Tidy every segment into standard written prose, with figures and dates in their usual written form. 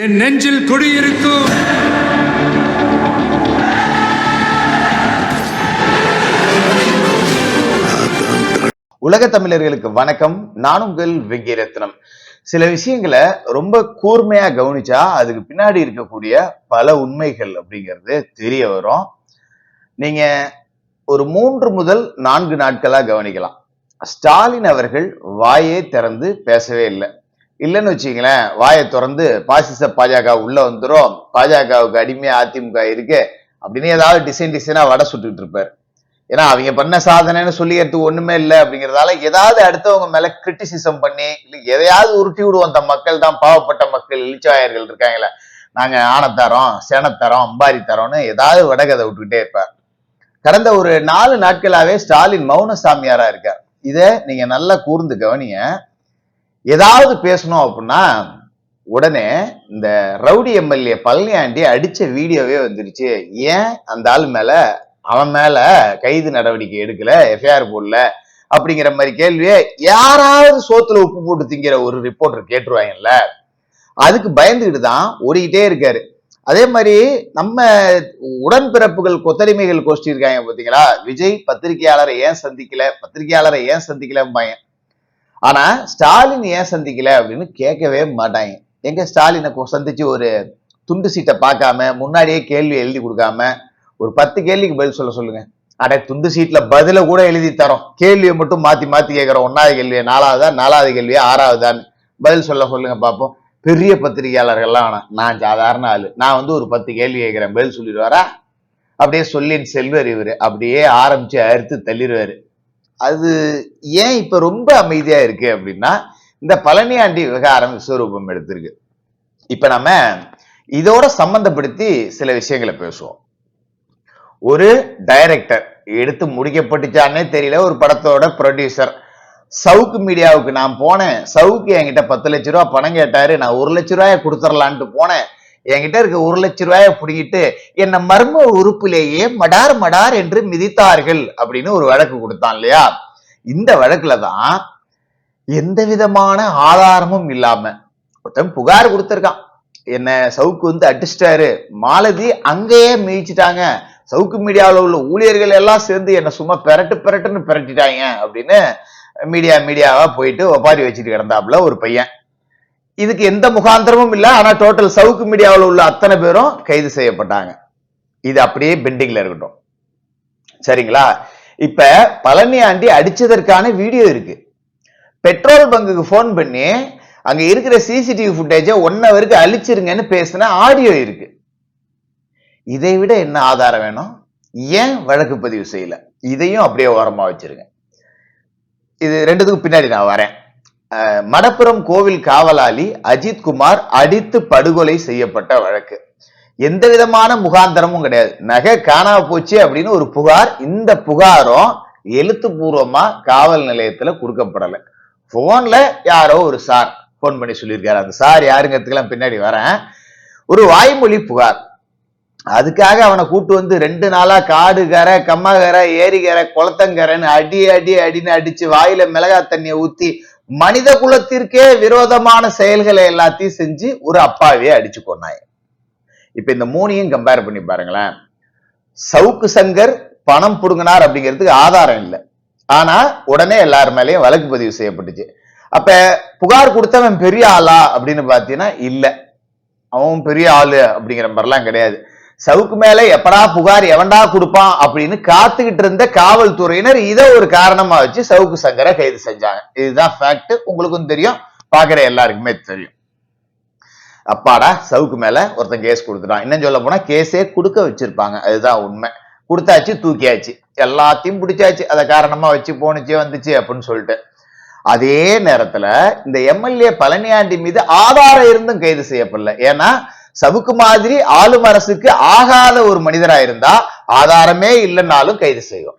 என் நெஞ்சில் குடியிருக்கும் உலக தமிழர்களுக்கு வணக்கம். நான் உங்கள் வெங்கிரத்னம். சில விஷயங்களை ரொம்ப கூர்மையா கவனிச்சா அதுக்கு பின்னாடி இருக்கக்கூடிய பல உண்மைகள் அப்படிங்கிறது தெரிய வரும். நீங்க ஒரு 3 முதல் 4 நாட்களா கவனிக்கலாம். ஸ்டாலின் அவர்கள் வாயே திறந்து பேசவே இல்லை. இல்லைன்னு வச்சுங்களேன், வாயை திறந்து பாசிச பாஜக உள்ள வந்துரும், பாஜகவுக்கு அடிமையா அதிமுக இருக்கு அப்படின்னு ஏதாவது டிசைனா வடை சுட்டுட்டு இருப்பாரு. ஏன்னா அவங்க பண்ண சாதனைன்னு சொல்லிக்கிறதுக்கு ஒண்ணுமே இல்லை அப்படிங்கறதால ஏதாவது அடுத்தவங்க மேல கிரிட்டிசிசம் பண்ணி இல்ல எதையாவது உருட்டி விடுவோம். அந்த மக்கள் தான் பாவப்பட்ட மக்கள், இழிச்சாயர்கள் இருக்காங்களே, நாங்க ஆனத்தரோம் சேனத்தரோம் அம்பாரி தரோம்னு ஏதாவது வடகதை விட்டுக்கிட்டே இருப்பார். கடந்த ஒரு 4 நாட்களாவே ஸ்டாலின் மௌன சாமியாரா இருக்கார். இத நீங்க நல்லா கூர்ந்து கவனிங்க. ஏதாவது பேசணும் அப்படின்னா உடனே இந்த ரவுடி எம்எல்ஏ பழனியாண்டி அடிச்ச வீடியோவே வந்துருச்சு. ஏன் அந்த ஆள் மேல அவன் மேல கைது நடவடிக்கை எடுக்கல, எஃப்ஐஆர் போடல அப்படிங்கிற மாதிரி கேள்வியே யாராவது சோத்துல உப்பு போட்டு திங்கிற ஒரு ரிப்போர்ட்டர் கேட்டுருவாங்கல்ல, அதுக்கு பயந்துகிட்டு தான் ஓடிக்கிட்டே இருக்காரு. அதே மாதிரி நம்ம உடன்பிறப்புகள் கொத்தடிமைகள் கோஷ்டி இருக்காங்க பாத்தீங்களா, விஜய் பத்திரிகையாளரை ஏன் சந்திக்கல ஆனா ஸ்டாலின் ஏன் சந்திக்கல அப்படின்னு கேட்கவே மாட்டாங்க. எங்க ஸ்டாலினை சந்திச்சு ஒரு துண்டு சீட்டை பார்க்காம முன்னாடியே கேள்வி எழுதி கொடுக்காம ஒரு 10 கேள்விக்கு பதில் சொல்ல சொல்லுங்க. அட துண்டு சீட்ல பதில கூட எழுதி தரோம், கேள்வியை மட்டும் மாத்தி கேட்கிறோம். 1வது கேள்வியா 4வது கேள்வியா 6வதான்னு பதில் சொல்ல சொல்லுங்க பார்ப்போம். பெரிய பத்திரிகையாளர்கள்லாம் வேணாம், நான் சாதாரண ஆளு, நான் ஒரு 10 கேள்வி கேட்கிறேன் பதில் சொல்லிடுவாரா? அப்படியே சொல்லின் செல்வர் இவரு, அப்படியே ஆரம்பிச்சு அறுத்து தள்ளிடுவாரு. அது ஏன் இப்ப ரொம்ப அமைதியா இருக்கு அப்படின்னா, இந்த பழனியாண்டி விவகாரம் விஸ்வரூபம் எடுத்திருக்கு. இப்ப நம்ம இதோட சம்பந்தப்படுத்தி சில விஷயங்களை பேசுவோம். ஒரு டைரக்டர் எடுத்து முடிக்கப்பட்டுச்சானே தெரியல, ஒரு படத்தோட ப்ரொடியூசர் சவுக்கு மீடியாவுக்கு நான் போனேன். சவுக்கு என்கிட்ட 10 லட்ச ரூபாய் பணம் கேட்டாரு, நான் 1 லட்ச ரூபாய கொடுத்துடலான்ட்டு போனேன். என்கிட்ட இருக்க 1 லட்ச ரூபாய பிடிக்கிட்டு என்ன மர்ம உறுப்பிலேயே மடார் என்று மிதித்தார்கள் அப்படின்னு ஒரு வழக்கு கொடுத்தான் இல்லையா? இந்த வழக்குலதான் எந்த விதமான ஆதாரமும் இல்லாம ஒருத்தன் புகார் கொடுத்திருக்கான். என்ன சவுக்கு அடிச்சிட்டாரு, மாலதி அங்கேயே மிதிச்சுட்டாங்க, சவுக்கு மீடியாவில் உள்ள ஊழியர்கள் எல்லாம் சேர்ந்து என்ன சும்மா பெரட்டுன்னு பெரட்டிட்டாங்க அப்படின்னு மீடியாவா போயிட்டு ஒப்பாரி வச்சுட்டு கிடந்தாப்புல ஒரு பையன். இதுக்கு எந்த முகாந்திரமும் இல்லை. ஆனா டோட்டல் சவுக்கு மீடியாவில் உள்ள அத்தனை பேரும் கைது செய்யப்பட்டாங்க. இது அப்படியே பெண்டிங்ல இருக்கட்டும், சரிங்களா? இப்ப பழனியாண்டி அடிச்சதற்கான வீடியோ இருக்கு. பெட்ரோல் பங்குக்கு போன் பண்ணி அங்க இருக்கிற சிசிடிவி ஃபுட்டேஜ 1 ஹவருக்கு அழிச்சிருங்கன்னு பேசின ஆடியோ இருக்கு. இதை விட என்ன ஆதாரம் வேணும்? ஏன் வழக்கு பதிவு செய்யல? இதையும் அப்படியே ஓரமா வச்சிருங்க. இது ரெண்டுத்துக்கும் பின்னாடி நான் வரேன். மடப்புரம் கோவில் காவலாளி அஜித்குமார் அடித்து படுகொலை செய்யப்பட்ட வழக்கு. எந்த விதமான முகாந்திரமும் கிடையாது. நகை காணாம போச்சு அப்படின்னு ஒரு புகார். இந்த புகாரும் எழுத்துப்பூர்வமா காவல் நிலையத்துல கொடுக்கப்படல. போன்ல யாரோ ஒரு சார் போன் பண்ணி சொல்லியிருக்காரு. அந்த சார் யாருங்கிறதுக்கெல்லாம் பின்னாடி வரேன். ஒரு வாய்மொழி புகார். அதுக்காக அவனை கூட்டு 2 நாளா காடுகரை, கம்மகரை, ஏரிகரை, குளத்தங்கரைன்னு அடின்னு அடிச்சு வாயில மிளகா தண்ணியை ஊத்தி மனித குலத்திற்கே விரோதமான செயல்களை எல்லாத்தையும் செஞ்சு ஒரு அப்பாவே அடிச்சு கொண்டாங்க. இப்ப இந்த 3ஐயும் கம்பேர் பண்ணி பாருங்களேன். சவுக்கு சங்கர் பணம் புடுங்கினார் அப்படிங்கிறதுக்கு ஆதாரம் இல்லை. ஆனா உடனே எல்லார் மேலேயும் வழக்கு பதிவு செய்யப்பட்டுச்சு. அப்ப புகார் கொடுத்தவன் பெரிய ஆளா அப்படின்னு பாத்தீங்கன்னா இல்ல, அவன் பெரிய ஆளு அப்படிங்கிற மாதிரிலாம் கிடையாது. சவுக்கு மேல எப்படா புகார் எவன்டா கொடுப்பான் அப்படின்னு காத்துக்கிட்டு இருந்த காவல்துறையினர் இதை ஒரு காரணமா வச்சு சவுக்கு சங்கரை கைது செஞ்சாங்க. இதுதான் ஃபேக்ட். உங்களுக்கும் தெரியும், பாக்குற எல்லாருக்குமே தெரியும். அப்பாடா சவுக்கு மேல ஒருத்தன் கேஸ் கொடுத்துட்டான். இன்னும் சொல்ல போனா கேஸே கொடுக்க வச்சிருப்பாங்க, அதுதான் உண்மை. கொடுத்தாச்சு, தூக்கியாச்சு, எல்லாத்தையும் பிடிச்சாச்சு, அதை காரணமா வச்சு போனுச்சு வந்துச்சு அப்படின்னு சொல்லிட்டு. அதே நேரத்துல இந்த எம்எல்ஏ பழனியாண்டி மீது ஆதாரம் இருந்தும் கைது செய்யப்படல. ஏன்னா சவுக்கு மாதிரி ஆளும் அரசுக்கு ஆகாத ஒரு மனிதரா இருந்தா ஆதாரமே இல்லைன்னாலும் கைது செய்வோம்.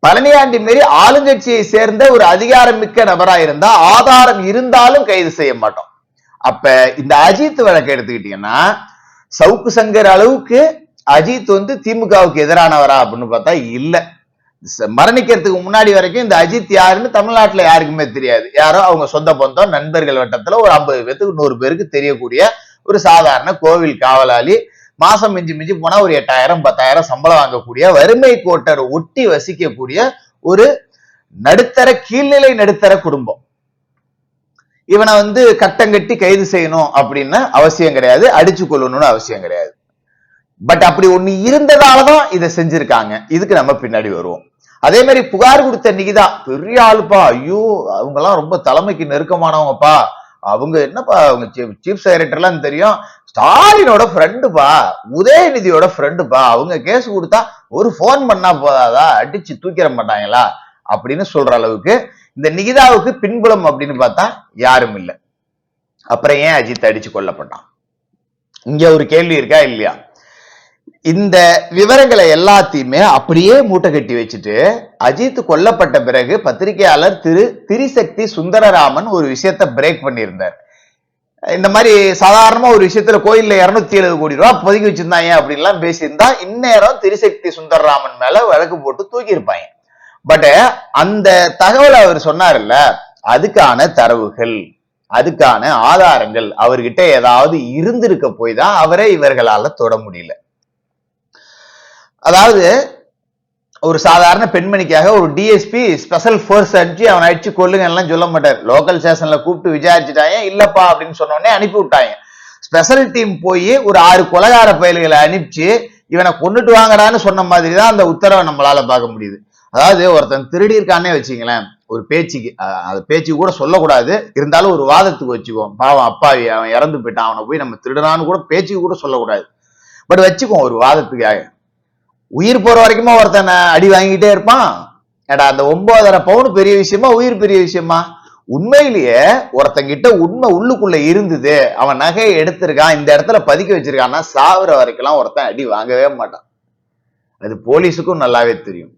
பழனியாண்டி மாரி ஆளுங்கட்சியை சேர்ந்த ஒரு அதிகாரம் மிக்க நபரா இருந்தா ஆதாரம் இருந்தாலும் கைது செய்ய மாட்டோம். அப்ப இந்த அஜித் வழக்கு எடுத்துக்கிட்டீங்கன்னா, சவுக்கு சங்கர் அளவுக்கு அஜித் திமுகவுக்கு எதிரானவரா அப்படின்னு பார்த்தா இல்ல. மரணிக்கிறதுக்கு முன்னாடி வரைக்கும் இந்த அஜித் யாருன்னு தமிழ்நாட்டுல யாருக்குமே தெரியாது. யாரோ அவங்க சொந்த பந்தம் நண்பர்கள் வட்டத்துல ஒரு 50 பேருக்கு 100 பேருக்கு தெரியக்கூடிய ஒரு சாதாரண கோவில் காவலாளி. மாசம் மிஞ்சி மிஞ்சி போனா ஒரு 8,000 10,000 சம்பளம் வாங்கக்கூடிய, வறுமை கோட்டரை ஒட்டி வசிக்கக்கூடிய ஒரு நடுத்தர கீழ்நிலை நடுத்தர குடும்பம். இவனை கட்டங்கட்டி கைது செய்யணும் அப்படின்னு அவசியம் கிடையாது, அடிச்சு கொள்ளணும்னு அவசியம் கிடையாது. பட் அப்படி ஒண்ணு இருந்ததாலதான் இதை செஞ்சிருக்காங்க. இதுக்கு நம்ம பின்னாடி வருவோம். அதே மாதிரி புகார் கொடுத்த நிகிதா பெரிய ஆளுப்பா. ஐயோ, அவங்க எல்லாம் ரொம்ப தலைமைக்கு நெருக்கமானவங்கப்பா. அவங்க என்னப்பா, அவங்க சீஃப் செக்ரட்டரிலாம் தெரியும், ஸ்டாலினோட ஃப்ரெண்டுப்பா, உதயநிதியோட ஃப்ரெண்டுப்பா. அவங்க கேஸ் கொடுத்தா ஒரு போன் பண்ணா போதாதா, அடிச்சு தூக்கிட மாட்டாங்களா அப்படின்னு சொல்ற அளவுக்கு இந்த நிகிதாவுக்கு பின்புலம் அப்படின்னு பார்த்தா யாரும் இல்லை. அப்புறம் ஏன் அஜித் அடிச்சு கொல்லப்பட்டான்? இங்க ஒரு கேள்வி இருக்கா இல்லையா? இந்த விவரங்களை எல்லாத்தையுமே அப்படியே மூட்டை கட்டி வச்சுட்டு அஜித் கொல்லப்பட்ட பிறகு பத்திரிகையாளர் திரிசக்தி சுந்தரராமன் ஒரு விஷயத்த பிரேக் பண்ணியிருந்தார். இந்த மாதிரி சாதாரணமா ஒரு விஷயத்துல கோயில்ல 270 கோடி ரூபாய் பதுக்கி வச்சிருந்தாங்க அப்படின்லாம் பேசியிருந்தா இந்நேரம் திரிசக்தி சுந்தரராமன் மேல வழக்கு போட்டு தூக்கி இருப்பாங்க. பட் அந்த தகவலை அவர் சொன்னார்ல, அதுக்கான தரவுகள், அதுக்கான ஆதாரங்கள் அவர்கிட்ட ஏதாவது இருந்திருக்க போய் தான் அவரை இவர்களால தொட முடியல. அதாவது ஒரு சாதாரண பெண்மணிக்காக ஒரு டிஎஸ்பி ஸ்பெஷல் போர்ஸ் அனுப்பிச்சு அவனை அடிச்சு கொல்லுங்க எல்லாம் சொல்ல மாட்டார். லோக்கல் ஸ்டேஷன்ல கூப்பிட்டு விசாரிச்சுட்டாங்க, இல்லப்பா அப்படின்னு சொன்ன உடனே அனுப்பி விட்டாங்க. ஸ்பெஷல் டீம் போய் ஒரு 6 கொலைகார பயல்களை அனுப்பிச்சு இவனை கொண்டுட்டு வாங்கடான்னு சொன்ன மாதிரி தான் அந்த உத்தரவை நம்மளால பார்க்க முடியுது. அதாவது ஒருத்தன் திருடி இருக்கானே வச்சுங்களேன், ஒரு பேச்சுக்கு, அது பேச்சுக்கு கூட சொல்லக்கூடாது, இருந்தாலும் ஒரு வாதத்துக்கு வச்சுக்குவோம். பாவம் அப்பாவி, அவன் இறந்து போயிட்டான், அவனை போய் நம்ம திருடனான்னு கூட பேச்சுக்கு கூட சொல்லக்கூடாது. பட் வச்சுக்குவோம் ஒரு வாதத்துக்காக. உயிர் போற வரைக்குமா ஒருத்தனை அடி வாங்கிட்டே இருப்பான்? ஏடா அந்த 9.5 பவுன் பெரிய விஷயமா, உயிர் பெரிய விஷயமா? உண்மையிலேயே ஒருத்தங்கிட்ட உண்மை உள்ளுக்குள்ள இருந்தது, அவன் நகையை எடுத்திருக்கான், இந்த இடத்துல பதுக்கி வச்சிருக்கான்னா சாவுற வரைக்கும் ஒருத்தன் அடி வாங்கவே மாட்டான். அது போலீஸுக்கும் நல்லாவே தெரியும்.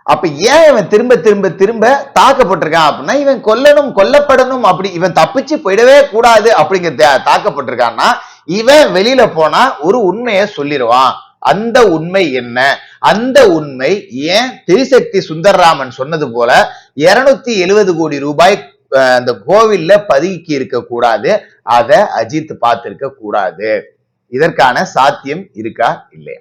அப்ப ஏன் இவன் திரும்ப திரும்ப திரும்ப தாக்கப்பட்டிருக்கான் அப்படின்னா, இவன் கொல்லணும் கொல்லப்படணும், அப்படி இவன் தப்பிச்சு போயிடவே கூடாது அப்படிங்கிற தாக்கப்பட்டிருக்கான்னா, இவன் வெளியில போனா ஒரு உண்மையை சொல்லிடுவான். அந்த உண்மை என்ன? அந்த உண்மை ஏன் திரிசக்தி சுந்தரராமன் சொன்னது போல 270 கோடி ரூபாய் அந்த கோவில்ல பதுக்கி இருக்க கூடாது, அத அஜித் பார்த்திருக்க கூடாது. இதற்கான சாத்தியம் இருக்கா இல்லையா?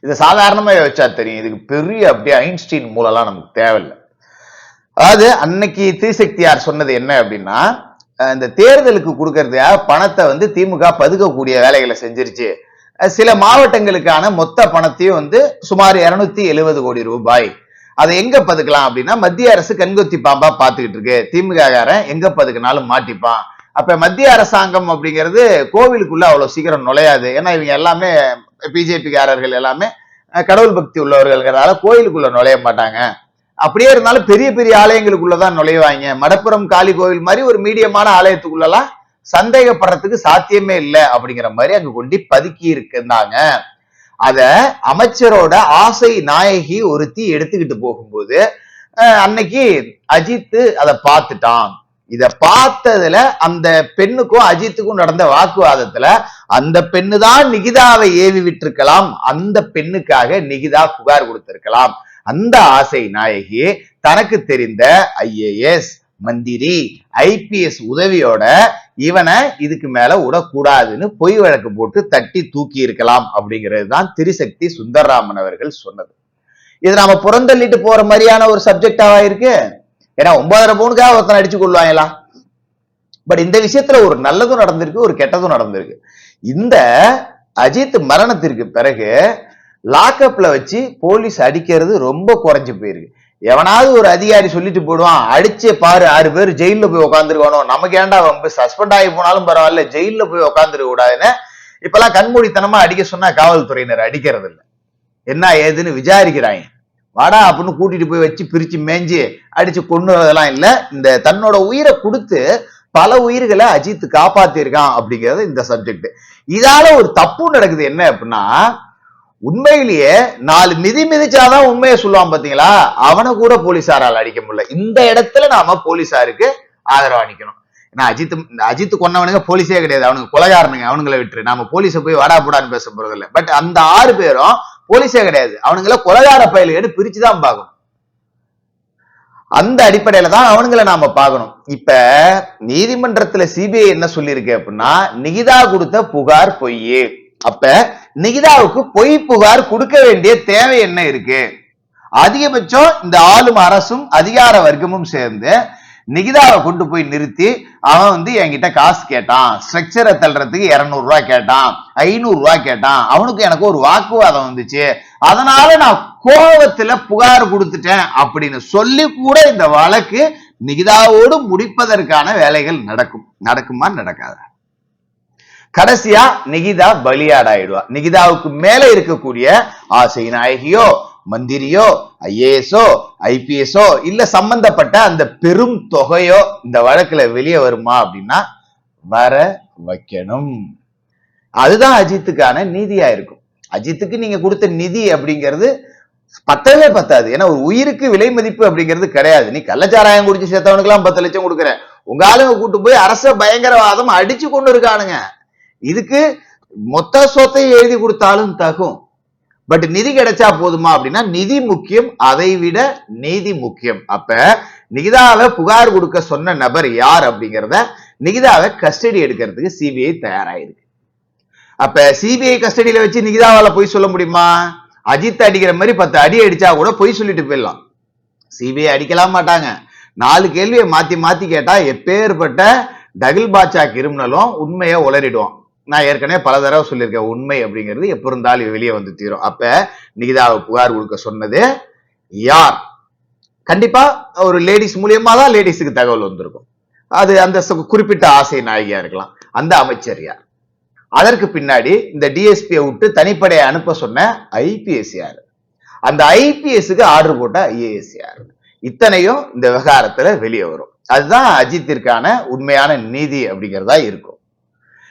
இது சாதாரணமா வச்சா தெரியும், இதுக்கு பெரிய அப்படியே ஐன்ஸ்டீன் மூலம்லாம் நமக்கு தேவையில்லை. அதாவது அன்னைக்கு திரிசக்தியார் சொன்னது என்ன அப்படின்னா, இந்த தேர்தலுக்கு கொடுக்கறத பணத்தை திமுக பதுக்கக்கூடிய வேலைகளை செஞ்சிருச்சு. சில மாவட்டங்களுக்கான மொத்த பணத்தையும் சுமார் 270 கோடி ரூபாய். அதை எங்க பதுக்கலாம் அப்படின்னா, மத்திய அரசு கண்கொத்தி பாம்பா பாத்துக்கிட்டு இருக்கு, திமுக காரன் எங்க பதுக்கினாலும் மாட்டிப்பான். அப்ப மத்திய அரசாங்கம் அப்படிங்கிறது கோவிலுக்குள்ள அவ்வளவு சீக்கிரம் நுழையாது. ஏன்னா இவங்க எல்லாமே பிஜேபி காரர்கள் எல்லாமே கடவுள் பக்தி உள்ளவர்கள்ங்கிறதால கோயிலுக்குள்ள நுழைய மாட்டாங்க. அப்படியே இருந்தாலும் பெரிய பெரிய ஆலயங்களுக்குள்ளதான் நுழைவாங்க. மடப்புறம் காளி கோவில் மாதிரி ஒரு மீடியமான ஆலயத்துக்குள்ளலாம் சந்தேகப்படுறதுக்கு சாத்தியமே இல்லை அப்படிங்கிற மாதிரி அங்க கொண்டு பதுக்கி இருந்தாங்க. அத அமைச்சரோட ஆசை நாயகி ஒருத்தி எடுத்துக்கிட்டு போகும்போது அன்னைக்கு அஜித் அதை பார்த்துட்டான். இத பார்த்ததுல அந்த பெண்ணுக்கும் அஜித்துக்கும் நடந்த வாக்குவாதத்துல அந்த பெண்ணு தான் நிகிதாவை ஏவி விட்டிருக்கலாம், அந்த பெண்ணுக்காக நிகிதா புகார் கொடுத்திருக்கலாம். அந்த ஆசை நாயகி தனக்கு தெரிந்த IAS மந்திரி IPS உதவியோட இவனை இதுக்கு மேல விடக்கூடாதுன்னு பொய் வழக்கு போட்டு தட்டி தூக்கி இருக்கலாம் அப்படிங்கிறது தான் திரிசக்தி சுந்தரராமன் அவர்கள் சொன்னது. இது நாம புறந்தள்ளிட்டு போற மாதிரியான ஒரு சப்ஜெக்டாவா இருக்கு. ஏன்னா 9.5 பவுனுக்காக ஒருத்தனை அடிச்சு கொள்வாங்களா? பட் இந்த விஷயத்துல ஒரு நல்லதும் நடந்திருக்கு, ஒரு கெட்டதும் நடந்திருக்கு. இந்த அஜித் மரணத்திற்கு பிறகு லாக்அப்ல வச்சு போலீஸ் அடிக்கிறது ரொம்ப குறைஞ்சு போயிருக்கு. எவனாவது ஒரு அதிகாரி சொல்லிட்டு போடுவான், அடிச்சே பாரு 6 பேர் ஜெயில போய் உட்காந்துருக்கணும், நமக்கு ஏன்டா வம்பு, சஸ்பெண்ட் ஆகி போனாலும் பரவாயில்ல, ஜெயில போய் உட்காந்துருக்க கூடாதுன்னு இப்பெல்லாம் கண்மூடித்தனமா அடிக்க சொன்னா காவல்துறையினர் அடிக்கிறது இல்லை. என்ன ஏதுன்னு விசாரிக்கிறாங்க. வாடா அப்படின்னு கூட்டிட்டு போய் வச்சு பிரிச்சு மேஞ்சி அடிச்சு கொண்டுறதெல்லாம் இல்ல. இந்த தன்னோட உயிரை கொடுத்து பல உயிர்களை அஜித் காப்பாத்திருக்கான் அப்படிங்கிறது இந்த சப்ஜெக்ட். இதால ஒரு தப்பு நடக்குது. என்ன அப்படின்னா, உண்மையிலேயே 4 மிதி மிதிச்சாதான் உண்மையை சொல்லுவான் பாத்தீங்களா, அவனை கூட போலீசாரால் அடிக்க முடியல. இந்த இடத்துல நாம போலீசாருக்கு ஆதரவு அளிக்கணும். ஏன்னா அஜித் கொன்னவனுங்க போலீஸே கிடையாது, அவனுக்கு கொலைகாரனுங்க, அவனுங்களை விட்டுரு. நாம போலீஸை போய் வாடா போடான்னு பேச போறது இல்லை. பட் அந்த 6 பேரும் போலீஸே கிடையாது. அவனுங்கள கொலைகார பயலுன்னு பிரிச்சுதான் பார்க்கணும். அந்த அடிப்படையில தான் அவனுங்களை நாம பார்க்கணும். இப்ப நீதிமன்றத்துல சிபிஐ என்ன சொல்லியிருக்கு அப்படின்னா, நிகிதா கொடுத்த புகார் பொய். அப்ப நிகிதாவுக்கு பொய் புகார் கொடுக்க வேண்டிய தேவை என்ன இருக்கு? அதிகபட்சம் இந்த ஆளும் அரசும் அதிகார வர்க்கமும் சேர்ந்து நிகிதாவை கொண்டு போய் நிறுத்தி அவன் என்கிட்ட காசு கேட்டான், ஸ்ட்ரக்சரை தள்ளுறதுக்கு 200 ரூபாய் கேட்டான், 500 ரூபாய் கேட்டான், அவனுக்கு எனக்கு ஒரு வாக்குவாதம் வந்துச்சு, அதனால நான் கோபத்துல புகார் கொடுத்துட்டேன் அப்படின்னு சொல்லி கூட இந்த வழக்கு நிகிதாவோடு முடிப்பதற்கான வேலைகள் நடக்குமா நடக்காத? கடைசியா நிகிதா பலியாடாயிடுவா. நிகிதாவுக்கு மேல இருக்கக்கூடிய ஆசை நாயகியோ மந்திரியோ ஐஏஎஸோ ஐபிஎஸோ இல்ல சம்பந்தப்பட்ட அந்த பெரும் தொகையோ இந்த வழக்குல வெளியே வருமா அப்படின்னா வர வைக்கணும். அதுதான் அஜித்துக்கான நீதியா இருக்கும். அஜித்துக்கு நீங்க கொடுத்த நிதி அப்படிங்கிறது பத்தவே பத்தாது. ஏன்னா ஒரு உயிருக்கு விலை மதிப்பு அப்படிங்கிறது கிடையாது. நீ கள்ளச்சாராயம் குடிச்சு சேர்த்தவனுக்கு எல்லாம் 10 லட்சம் கொடுக்குற, உங்க ஆளுங்க கூட்டு போய் அரச பயங்கரவாதம் அடிச்சு கொண்டு இருக்கானுங்க. இதுக்கு மொத்த சொத்தை எழுதி கொடுத்தாலும் தகும். பட் நிதி கிடைச்சா போதுமா அப்படின்னா நிதி முக்கியம், அதை விட நீதி முக்கியம். அப்ப நிகிதாவை புகார் கொடுக்க சொன்ன நபர் யார் அப்படிங்கிறத நிகிதாவை கஸ்டடி எடுக்கிறதுக்கு சிபிஐ தயாராயிருக்கு. அப்ப சிபிஐ கஸ்டடியில வச்சு நிகிதாவால போய் சொல்ல முடியுமா? அஜித் அடிக்கிற மாதிரி 10 அடி அடிச்சா கூட போய் சொல்லிட்டு போயிடலாம். சிபிஐ அடிக்கலாம் மாட்டாங்க. 4 கேள்வியை மாத்தி மாத்தி கேட்டா எப்பேற்பட்ட டகில் பாட்சா கிரிமினலும் உண்மையை உளறிடுவான். நான் ஏற்கனவே பல தடவை சொல்லியிருக்கேன், உண்மை அப்படிங்கிறது எப்ப இருந்தாலும் வெளியே வந்து தீரும். அப்ப நிகிதாவை புகார் கொடுக்க சொன்னது யார்? கண்டிப்பா ஒரு லேடிஸ் மூலியமா தான் லேடிஸுக்கு தகவல் வந்திருக்கும். அது அந்த குறிப்பிட்ட ஆசை நாயகியா இருக்கலாம். அந்த அமைச்சர் யார்? அதற்கு பின்னாடி இந்த டிஎஸ்பியை விட்டு தனிப்படையை அனுப்ப சொன்ன ஐபிஎஸ் யாரு? அந்த ஐபிஎஸ்க்கு ஆர்டர் போட்ட ஐஏஎஸ் யாரு? இத்தனையும் இந்த விவகாரத்துல வெளியே வரும். அதுதான் அஜித்திற்கான உண்மையான நீதி அப்படிங்கிறதா இருக்கும்.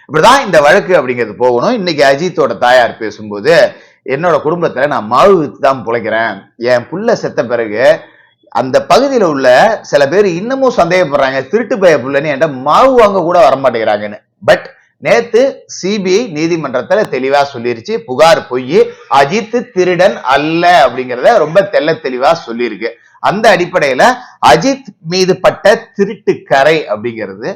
இப்படிதான் இந்த வழக்கு அப்படிங்கிறது போகணும். இன்னைக்கு அஜித்தோட தாயார் பேசும்போது, என்னோட குடும்பத்துல நான் மாவு வித்து தான் பிழைக்கிறேன், என் புள்ள செத்த பிறகு அந்த பகுதியில உள்ள சில பேர் இன்னமும் சந்தேகப்படுறாங்க, திருட்டு பய புள்ளன்னு என்கிட்ட மாவு வாங்க கூட வரமாட்டேங்கிறாங்கன்னு. பட் நேத்து சிபிஐ நீதிமன்றத்துல தெளிவா சொல்லிருச்சு, புகார் பொய், அஜித் திருடன் அல்ல அப்படிங்கிறத ரொம்ப தெள்ள தெளிவா சொல்லியிருக்கு. அந்த அடிப்படையில அஜித் மீது பட்ட திருட்டு கரை அப்படிங்கிறது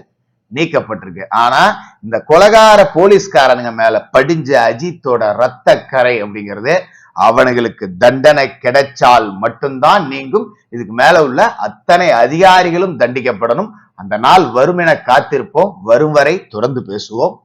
நீக்கப்பட்டிருக்கு. ஆனா இந்த கொலகார போலீஸ்காரனுங்க மேல படிஞ்ச அஜித்தோட ரத்த கரை அப்படிங்கிறது அவனுங்களுக்கு தண்டனை கிடைச்சால் மட்டும்தான் நீங்கும். இதுக்கு மேல உள்ள அத்தனை அதிகாரிகளும் தண்டிக்கப்படணும். அந்த நாள் வரும் என காத்திருப்போம். வரும் வரை தொடர்ந்து பேசுவோம்.